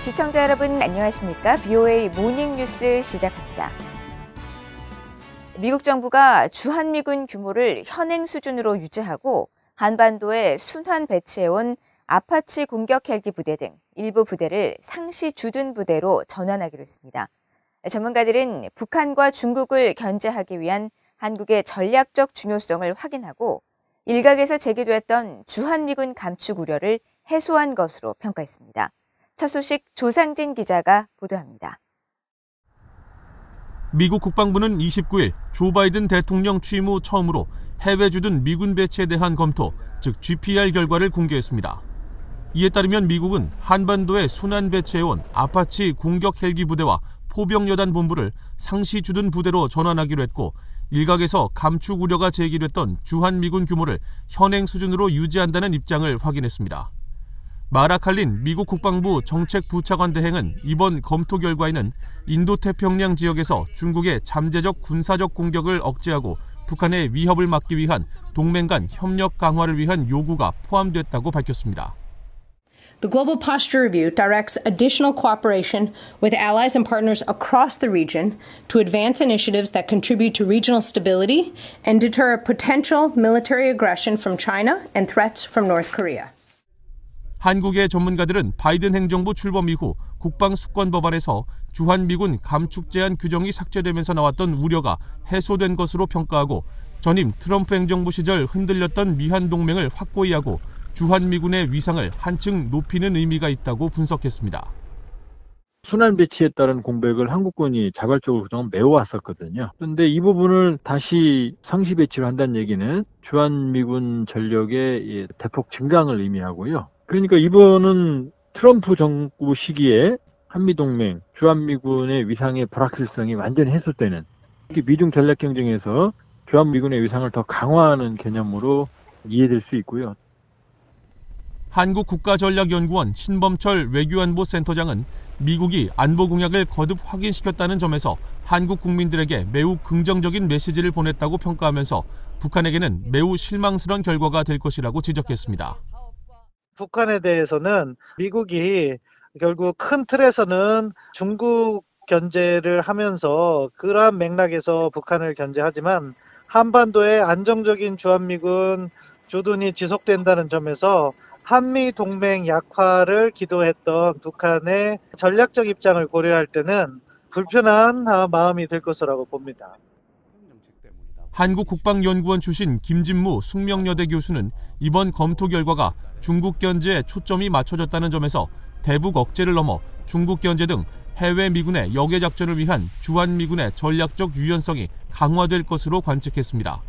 시청자 여러분 안녕하십니까? VOA 모닝뉴스 시작합니다. 미국 정부가 주한미군 규모를 현행 수준으로 유지하고 한반도에 순환 배치해온 아파치 공격 헬기 부대 등 일부 부대를 상시 주둔 부대로 전환하기로 했습니다. 전문가들은 북한과 중국을 견제하기 위한 한국의 전략적 중요성을 확인하고 일각에서 제기됐던 주한미군 감축 우려를 해소한 것으로 평가했습니다. 첫 소식 조상진 기자가 보도합니다. 미국 국방부는 29일 조 바이든 대통령 취임 후 처음으로 해외 주둔 미군 배치에 대한 검토, 즉 GPR 결과를 공개했습니다. 이에 따르면 미국은 한반도에 순환 배치해온 아파치 공격 헬기 부대와 포병여단 본부를 상시 주둔 부대로 전환하기로 했고, 일각에서 감축 우려가 제기됐던 주한미군 규모를 현행 수준으로 유지한다는 입장을 확인했습니다. 마라 칼린 미국 국방부 정책부차관 대행은 이번 검토 결과에는 인도태평양 지역에서 중국의 잠재적 군사적 공격을 억제하고 북한의 위협을 막기 위한 동맹 간 협력 강화를 위한 요구가 포함됐다고 밝혔습니다. The Global Posture Review directs additional cooperation with allies and partners across the region to advance initiatives that contribute to regional stability and deter potential military aggression from China and threats from North Korea. 한국의 전문가들은 바이든 행정부 출범 이후 국방수권법안에서 주한미군 감축 제한 규정이 삭제되면서 나왔던 우려가 해소된 것으로 평가하고, 전임 트럼프 행정부 시절 흔들렸던 미한 동맹을 확고히 하고 주한미군의 위상을 한층 높이는 의미가 있다고 분석했습니다. 순환 배치에 따른 공백을 한국군이 자발적으로 그동안 메워왔었거든요. 그런데 이 부분을 다시 상시 배치를 한다는 얘기는 주한미군 전력의 대폭 증강을 의미하고요. 그러니까 이번은 트럼프 정부 시기에 한미동맹, 주한미군의 위상의 불확실성이 완전히 해소되는, 미중 전략 경쟁에서 주한미군의 위상을 더 강화하는 개념으로 이해될 수 있고요. 한국국가전략연구원 신범철 외교안보센터장은 미국이 안보 공약을 거듭 확인시켰다는 점에서 한국 국민들에게 매우 긍정적인 메시지를 보냈다고 평가하면서 북한에게는 매우 실망스러운 결과가 될 것이라고 지적했습니다. 북한에 대해서는 미국이 결국 큰 틀에서는 중국 견제를 하면서 그러한 맥락에서 북한을 견제하지만 한반도의 안정적인 주한미군 주둔이 지속된다는 점에서 한미 동맹 약화를 기도했던 북한의 전략적 입장을 고려할 때는 불편한 마음이 들 것이라고 봅니다. 한국국방연구원 출신 김진무 숙명여대 교수는 이번 검토 결과가 중국 견제에 초점이 맞춰졌다는 점에서 대북 억제를 넘어 중국 견제 등 해외 미군의 역외 작전을 위한 주한미군의 전략적 유연성이 강화될 것으로 관측했습니다.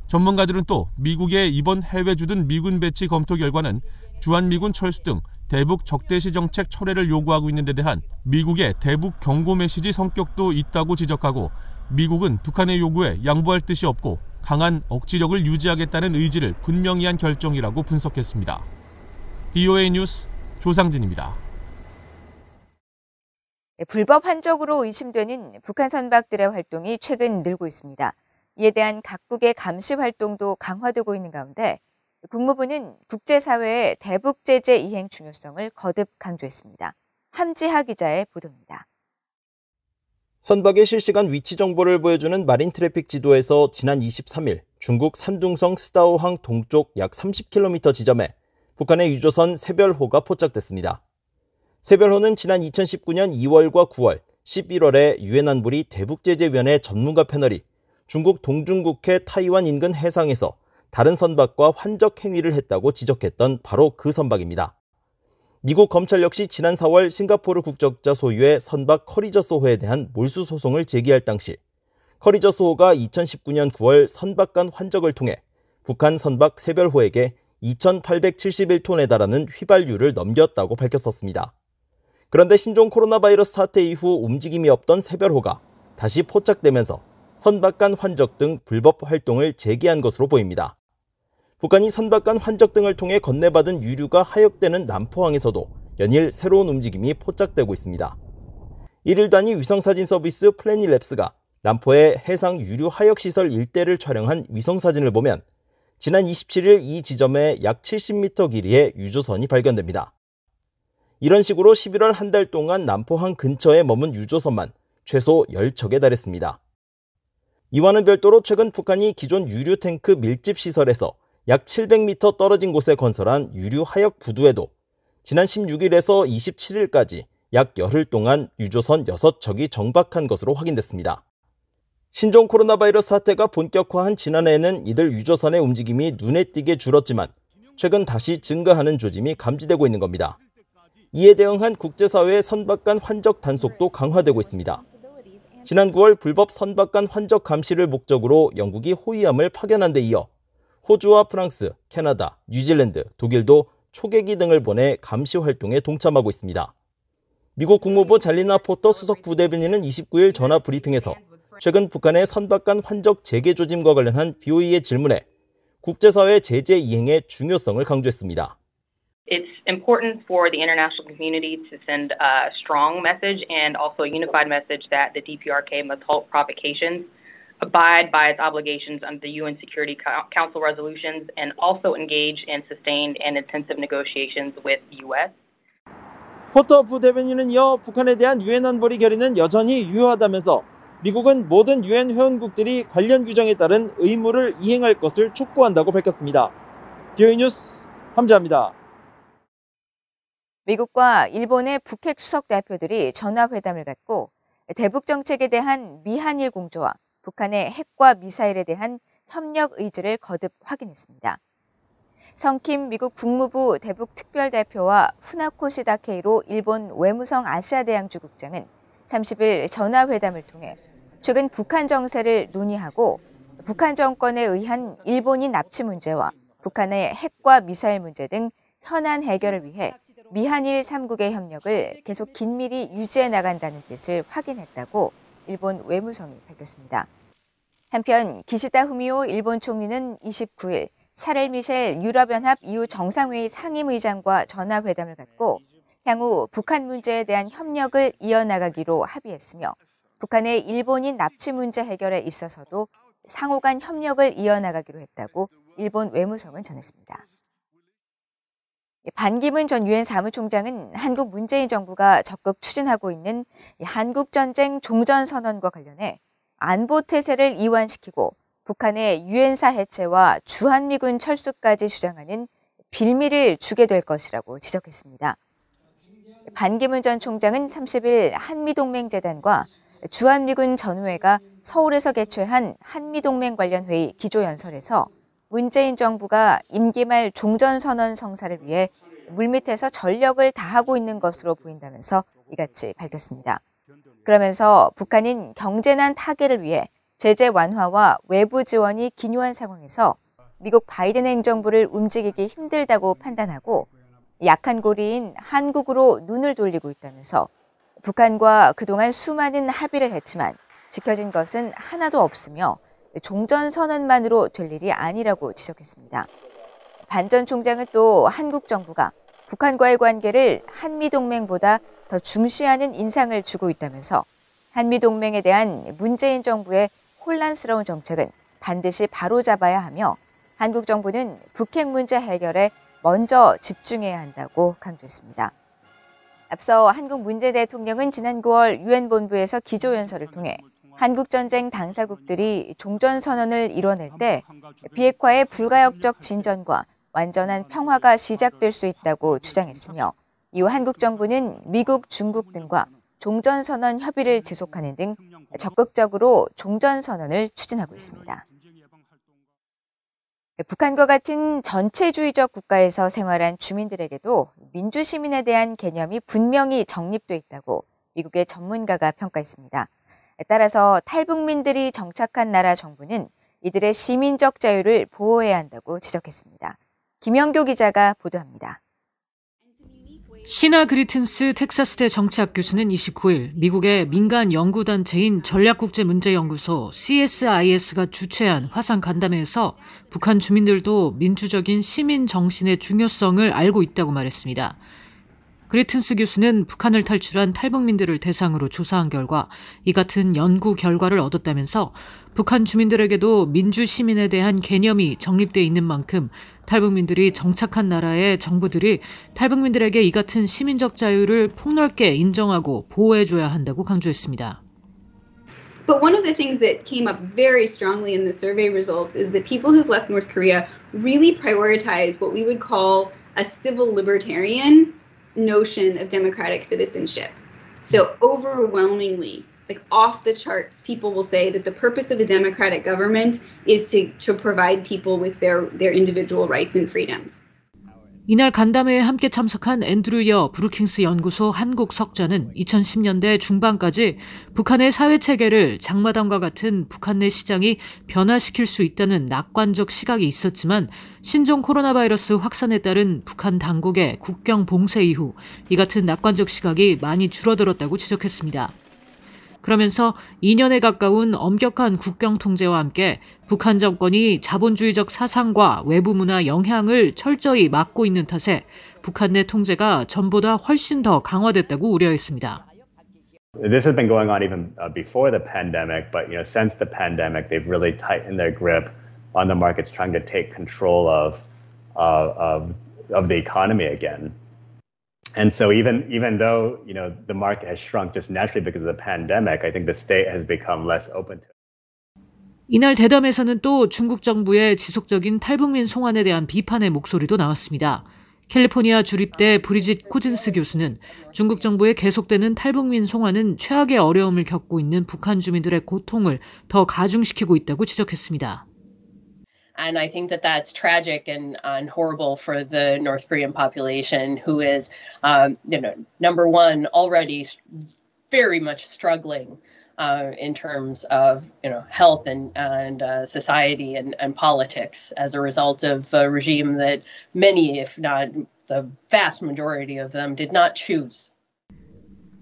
전문가들은 또 미국의 이번 해외 주둔 미군 배치 검토 결과는 주한미군 철수 등 대북 적대시 정책 철회를 요구하고 있는 데 대한 미국의 대북 경고 메시지 성격도 있다고 지적하고, 미국은 북한의 요구에 양보할 뜻이 없고 강한 억지력을 유지하겠다는 의지를 분명히 한 결정이라고 분석했습니다. VOA 뉴스 조상진입니다. 불법 한적으로 의심되는 북한 선박들의 활동이 최근 늘고 있습니다. 이에 대한 각국의 감시 활동도 강화되고 있는 가운데 국무부는 국제사회의 대북 제재 이행 중요성을 거듭 강조했습니다. 함지하 기자의 보도입니다. 선박의 실시간 위치 정보를 보여주는 마린 트래픽 지도에서 지난 23일 중국 산둥성 스다오항 동쪽 약 30km 지점에 북한의 유조선 세별호가 포착됐습니다. 세별호는 지난 2019년 2월과 9월, 11월에 유엔 안보리 대북제재위원회 전문가 패널이 중국 동중국해 타이완 인근 해상에서 다른 선박과 환적 행위를 했다고 지적했던 바로 그 선박입니다. 미국 검찰 역시 지난 4월 싱가포르 국적자 소유의 선박 커리저스호에 대한 몰수 소송을 제기할 당시 커리저스호가 2019년 9월 선박 간 환적을 통해 북한 선박 세별호에게 2,871톤에 달하는 휘발유를 넘겼다고 밝혔었습니다. 그런데 신종 코로나 바이러스 사태 이후 움직임이 없던 세별호가 다시 포착되면서 선박 간 환적 등 불법 활동을 재개한 것으로 보입니다. 북한이 선박 간 환적 등을 통해 건네받은 유류가 하역되는 남포항에서도 연일 새로운 움직임이 포착되고 있습니다. 1일 단위 위성사진 서비스 플래닛랩스가 남포의 해상 유류 하역시설 일대를 촬영한 위성사진을 보면 지난 27일 이 지점에 약 70m 길이의 유조선이 발견됩니다. 이런 식으로 11월 한 달 동안 남포항 근처에 머문 유조선만 최소 10척에 달했습니다. 이와는 별도로 최근 북한이 기존 유류 탱크 밀집 시설에서 약 700m 떨어진 곳에 건설한 유류 하역 부두에도 지난 16일에서 27일까지 약 열흘 동안 유조선 6척이 정박한 것으로 확인됐습니다. 신종 코로나 바이러스 사태가 본격화한 지난해에는 이들 유조선의 움직임이 눈에 띄게 줄었지만 최근 다시 증가하는 조짐이 감지되고 있는 겁니다. 이에 대응한 국제사회의 선박간 환적 단속도 강화되고 있습니다. 지난 9월 불법 선박간 환적 감시를 목적으로 영국이 호위함을 파견한 데 이어 호주와 프랑스, 캐나다, 뉴질랜드, 독일도 초계기 등을 보내 감시 활동에 동참하고 있습니다. 미국 국무부 잘리나 포터 수석 부대변인은 29일 전화 브리핑에서 최근 북한의 선박간 환적 재개 조짐과 관련한 BOE의 질문에 국제사회 제재 이행의 중요성을 강조했습니다. It's important for the international community to send a strong message and also a unified message that the DPRK must halt provocations, abide by its obligations under the UN Security Council resolutions, and also engage in sustained and intensive negotiations with the U.S. 포터 부대변인은 이어 북한에 대한 유엔 안보리 결의는 여전히 유효하다면서 미국은 모든 유엔 회원국들이 관련 규정에 따른 의무를 이행할 것을 촉구한다고 밝혔습니다. BOE 뉴스 함재합니다. 미국과 일본의 북핵 수석 대표들이 전화회담을 갖고 대북 정책에 대한 미한일 공조와 북한의 핵과 미사일에 대한 협력 의지를 거듭 확인했습니다. 성킴 미국 국무부 대북 특별대표와 후나코시 다케이로 일본 외무성 아시아대양주 국장은 30일 전화회담을 통해 최근 북한 정세를 논의하고 북한 정권에 의한 일본인 납치 문제와 북한의 핵과 미사일 문제 등 현안 해결을 위해 미한일 3국의 협력을 계속 긴밀히 유지해 나간다는 뜻을 확인했다고 일본 외무성이 밝혔습니다. 한편 기시다 후미오 일본 총리는 29일 샤를 미셸 유럽연합 EU 정상회의 상임의장과 전화회담을 갖고 향후 북한 문제에 대한 협력을 이어나가기로 합의했으며 북한의 일본인 납치 문제 해결에 있어서도 상호 간 협력을 이어나가기로 했다고 일본 외무성은 전했습니다. 반기문 전 유엔 사무총장은 한국 문재인 정부가 적극 추진하고 있는 한국전쟁 종전선언과 관련해 안보 태세를 이완시키고 북한의 유엔사 해체와 주한미군 철수까지 주장하는 빌미를 주게 될 것이라고 지적했습니다. 반기문 전 총장은 30일 한미동맹재단과 주한미군 전후회가 서울에서 개최한 한미동맹 관련 회의 기조연설에서 문재인 정부가 임기 말 종전선언 성사를 위해 물밑에서 전력을 다하고 있는 것으로 보인다면서 이같이 밝혔습니다. 그러면서 북한인 경제난 타개를 위해 제재 완화와 외부 지원이 기묘한 상황에서 미국 바이든 행정부를 움직이기 힘들다고 판단하고 약한 고리인 한국으로 눈을 돌리고 있다면서 북한과 그동안 수많은 합의를 했지만 지켜진 것은 하나도 없으며 종전선언만으로 될 일이 아니라고 지적했습니다. 반 전 총장은 또 한국 정부가 북한과의 관계를 한미동맹보다 더 중시하는 인상을 주고 있다면서 한미동맹에 대한 문재인 정부의 혼란스러운 정책은 반드시 바로잡아야 하며 한국 정부는 북핵 문제 해결에 먼저 집중해야 한다고 강조했습니다. 앞서 한국 문재인 대통령은 지난 9월 유엔 본부에서 기조연설을 통해 한국전쟁 당사국들이 종전선언을 이뤄낼 때 비핵화의 불가역적 진전과 완전한 평화가 시작될 수 있다고 주장했으며 이후 한국 정부는 미국, 중국 등과 종전선언 협의를 지속하는 등 적극적으로 종전선언을 추진하고 있습니다. 북한과 같은 전체주의적 국가에서 생활한 주민들에게도 민주시민에 대한 개념이 분명히 정립돼 있다고 미국의 전문가가 평가했습니다. 따라서 탈북민들이 정착한 나라 정부는 이들의 시민적 자유를 보호해야 한다고 지적했습니다. 김영교 기자가 보도합니다. 시나 그리튼스 텍사스대 정치학 교수는 29일 미국의 민간 연구단체인 전략국제문제연구소 CSIS가 주최한 화상 간담회에서 북한 주민들도 민주적인 시민 정신의 중요성을 알고 있다고 말했습니다. 그리튼스 교수는 북한을 탈출한 탈북민들을 대상으로 조사한 결과 이 같은 연구 결과를 얻었다면서 북한 주민들에게도 민주 시민에 대한 개념이 정립돼 있는 만큼 탈북민들이 정착한 나라의 정부들이 탈북민들에게 이 같은 시민적 자유를 폭넓게 인정하고 보호해줘야 한다고 강조했습니다. But one of the things that came up very strongly in the survey results is that people who've left North Korea really prioritize what we would call a civil libertarian notion of democratic citizenship. So overwhelmingly, like off the charts, people will say that the purpose of a democratic government is to provide people with their individual rights and freedoms. 이날 간담회에 함께 참석한 앤드류 여 브루킹스 연구소 한국 석좌는 2010년대 중반까지 북한의 사회체계를 장마당과 같은 북한 내 시장이 변화시킬 수 있다는 낙관적 시각이 있었지만 신종 코로나 바이러스 확산에 따른 북한 당국의 국경 봉쇄 이후 이 같은 낙관적 시각이 많이 줄어들었다고 지적했습니다. 그러면서 2년에 가까운 엄격한 국경 통제와 함께 북한 정권이 자본주의적 사상과 외부 문화 영향을 철저히 막고 있는 탓에 북한 내 통제가 전보다 훨씬 더 강화됐다고 우려했습니다. This has been going on even before the pandemic, but since the pandemic, they've really tightened their grip on the markets, trying to take control of the economy again. And so even though the market has shrunk just naturally because of the pandemic, I think the state has become less open to it. 이날 대담에서는 또 중국 정부의 지속적인 탈북민 송환에 대한 비판의 목소리도 나왔습니다. 캘리포니아 주립대 브리짓 코진스 교수는 중국 정부의 계속되는 탈북민 송환은 최악의 어려움을 겪고 있는 북한 주민들의 고통을 더 가중시키고 있다고 지적했습니다. And I think that that's tragic and horrible for the North Korean population, who is, number one, already very much struggling in terms of, health and society and politics as a result of a regime that many, if not the vast majority of them, did not choose.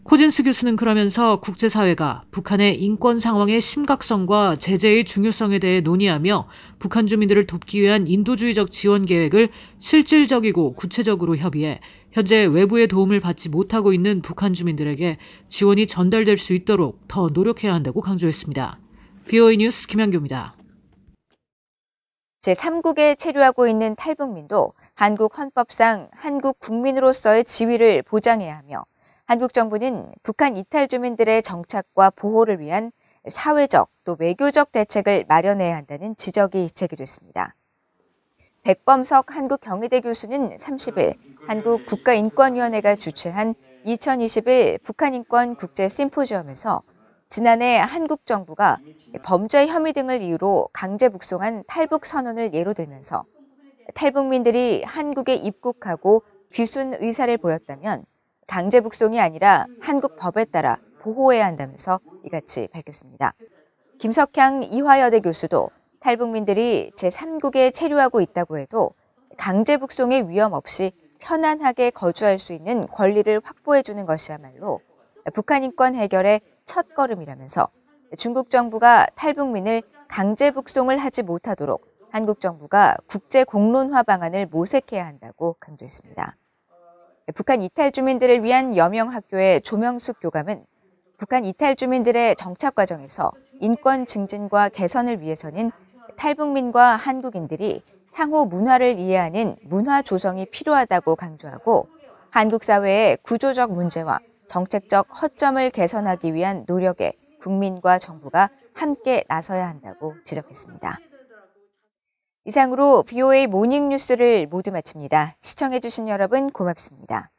코진스 교수는 그러면서 국제사회가 북한의 인권 상황의 심각성과 제재의 중요성에 대해 논의하며 북한 주민들을 돕기 위한 인도주의적 지원 계획을 실질적이고 구체적으로 협의해 현재 외부의 도움을 받지 못하고 있는 북한 주민들에게 지원이 전달될 수 있도록 더 노력해야 한다고 강조했습니다. VOA 뉴스 김현교입니다. 제3국에 체류하고 있는 탈북민도 한국 헌법상 한국 국민으로서의 지위를 보장해야 하며 한국 정부는 북한 이탈 주민들의 정착과 보호를 위한 사회적 또 외교적 대책을 마련해야 한다는 지적이 제기됐습니다. 백범석 한국경희대 교수는 30일 한국 국가인권위원회가 주최한 2021 북한인권 국제심포지엄에서 지난해 한국 정부가 범죄 혐의 등을 이유로 강제 북송한 탈북 선언을 예로 들면서 탈북민들이 한국에 입국하고 귀순 의사를 보였다면 강제 북송이 아니라 한국 법에 따라 보호해야 한다면서 이같이 밝혔습니다. 김석향 이화여대 교수도 탈북민들이 제3국에 체류하고 있다고 해도 강제 북송의 위험 없이 편안하게 거주할 수 있는 권리를 확보해 주는 것이야말로 북한 인권 해결의 첫 걸음이라면서 중국 정부가 탈북민을 강제 북송을 하지 못하도록 한국 정부가 국제 공론화 방안을 모색해야 한다고 강조했습니다. 북한 이탈 주민들을 위한 여명 학교의 조명숙 교감은 북한 이탈 주민들의 정착 과정에서 인권 증진과 개선을 위해서는 탈북민과 한국인들이 상호 문화를 이해하는 문화 조성이 필요하다고 강조하고 한국 사회의 구조적 문제와 정책적 허점을 개선하기 위한 노력에 국민과 정부가 함께 나서야 한다고 지적했습니다. 이상으로 VOA 모닝 뉴스를 모두 마칩니다. 시청해주신 여러분 고맙습니다.